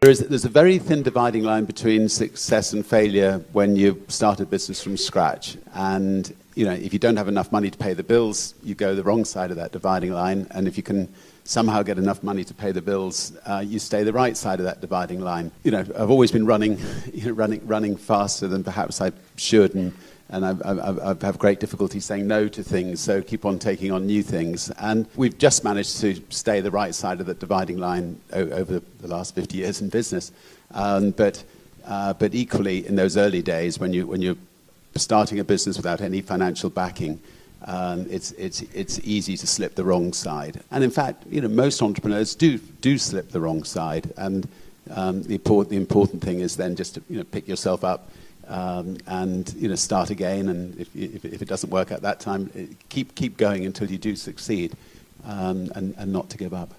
There's a very thin dividing line between success and failure when you start a business from scratch. And if you don't have enough money to pay the bills, you go the wrong side of that dividing line. And if you can somehow get enough money to pay the bills, you stay the right side of that dividing line. I've always been running faster than perhaps I should, and I have great difficulty saying no to things, so keep on taking on new things. And we've just managed to stay the right side of the dividing line over the last 50 years in business. But equally, in those early days, when you're starting a business without any financial backing, it's easy to slip the wrong side. And in fact, most entrepreneurs do slip the wrong side. And the important thing is then just to pick yourself up. And start again, and if it doesn't work at that time, keep going until you do succeed, and not to give up.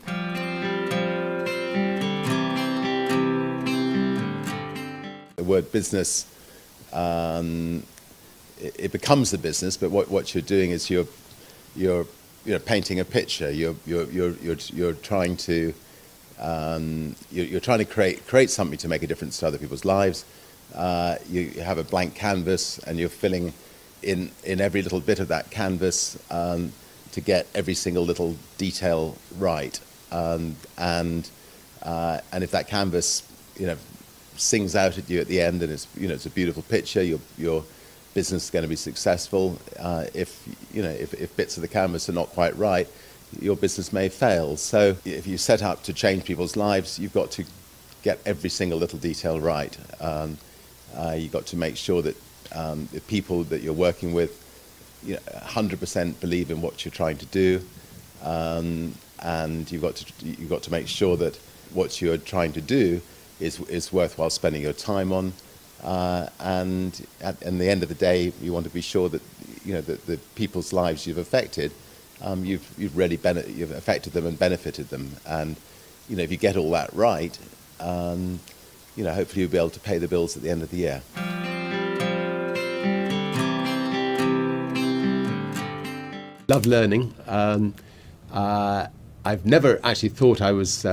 The word business, it becomes a business, but what you're doing is you're painting a picture. You're trying to create something to make a difference to other people's lives. You have a blank canvas, and you're filling in every little bit of that canvas to get every single little detail right. And if that canvas, sings out at you at the end, and it's a beautiful picture, your business is going to be successful. If bits of the canvas are not quite right, your business may fail. So if you set out to change people's lives, you've got to get every single little detail right. You've got to make sure that the people that you're working with 100% believe in what you're trying to do, and you've got to make sure that what you're trying to do is worthwhile spending your time on, and at the end of the day, you want to be sure that that the people's lives you've affected, you've really you've affected them and benefited them, and if you get all that right, hopefully you'll be able to pay the bills at the end of the year. Love learning. I've never actually thought I was,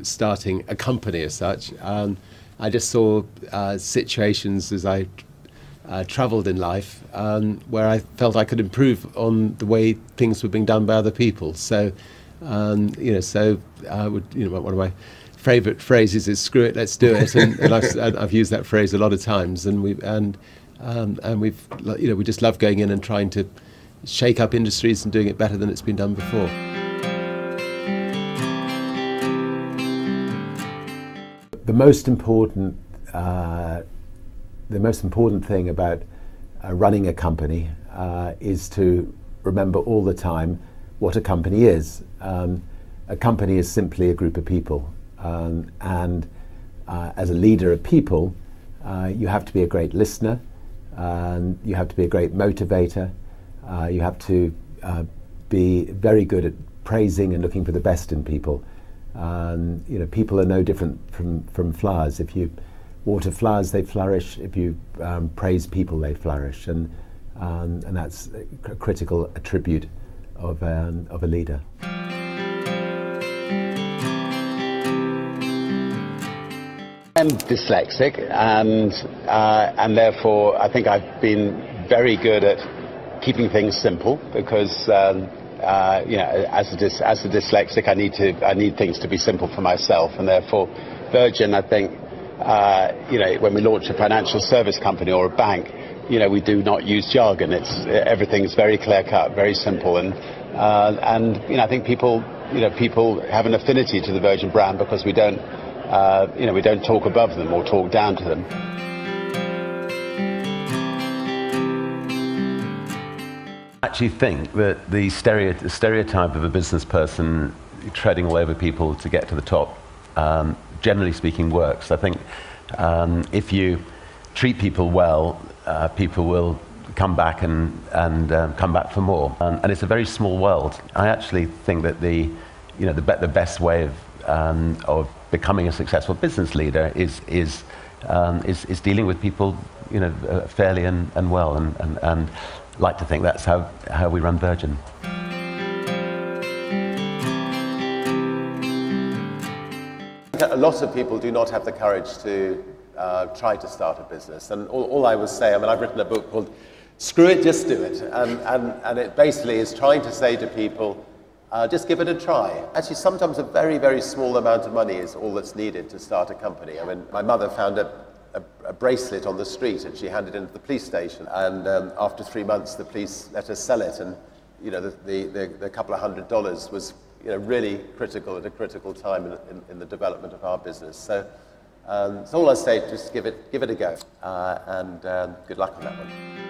starting a company as such. I just saw situations as I travelled in life where I felt I could improve on the way things were being done by other people. So, one of my favourite phrases is "screw it, let's do it," and I've used that phrase a lot of times. And we just love going in and trying to shake up industries and doing it better than it's been done before. The most important thing about running a company is to remember all the time what a company is. A company is simply a group of people, and as a leader of people, you have to be a great listener, you have to be a great motivator, you have to be very good at praising and looking for the best in people. People are no different from flowers. If you water flowers, they flourish. If you praise people, they flourish, and that's a critical attribute of a leader. I'm dyslexic, and therefore I think I've been very good at keeping things simple, because as a dyslexic, I need things to be simple for myself, and therefore Virgin, I think, when we launch a financial service company or a bank, we do not use jargon. Everything's very clear cut, very simple, and I think people have an affinity to the Virgin brand because we don't talk above them or talk down to them. I actually think that the stereotype of a business person treading all over people to get to the top, generally speaking, works. I think if you treat people well, people will come back and come back for more. And it's a very small world. I actually think that the best way of becoming a successful business leader is dealing with people, fairly and well, and like to think that's how we run Virgin. A lot of people do not have the courage to try to start a business. And all I would say, I mean, I've written a book called Screw It, Just Do It. And it basically is trying to say to people, just give it a try. Actually, sometimes a very, very small amount of money is all that's needed to start a company. I mean, my mother found a bracelet on the street and she handed it into the police station. And after 3 months, the police let her sell it. And, you know, the couple of $100 was, you know, really critical at a critical time in the development of our business. So all I say, just give it a go. And good luck on that one.